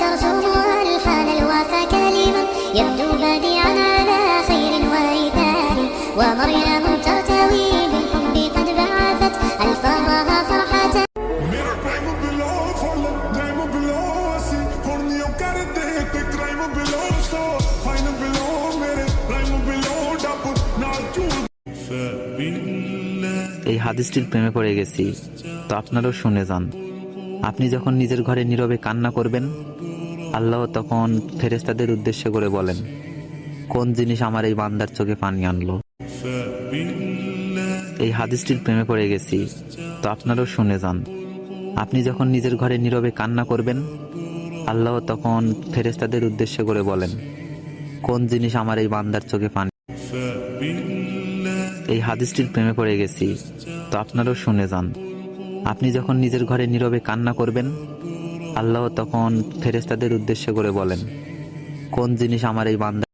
ترسمها الحال الوفا كلمة يبدو بديعا على خير وإيثار ومريم ترتوي بالحب قد بعثت ألفاظها فرحة. मेरा टाइम बिलो follow time बिलो सी होर्नियों कर दे ते क्राइम बिलो सो फाइन बिलो मेरे टाइम बिलो डापुट ना चूर এই হাদিসটির প্রেমে পড়ে গেছি, তো আপনারাও শুনে যান। আপনি যখন নিজের ঘরে নীরবে কান্না করবেন, আল্লাহ তখন ফেরেশতাদের উদ্দেশ্য করে বলেন, কোন জিনিস আমার এই বান্দার চোখে পানি আনলো। এই হাদিসটির প্রেমে পড়ে গেছি, তো আপনারাও শুনে যান। আপনি যখন নিজের ঘরে নীরবে কান্না করবেন, আল্লাহ তখন ফেরেশতাদের উদ্দেশ্য করে বলেন, কোন জিনিস আমার এই বান্দার চোখে পানি। এই হাদিসটির প্রেমে পড়ে গেছি, তো আপনারাও শুনে যান। আপনি যখন নিজের ঘরে নীরবে কান্না করবেন, আল্লাহ তখন ফেরেশতাদের উদ্দেশ্য করে বলেন, কোন জিনিস আমার এই বান্দা।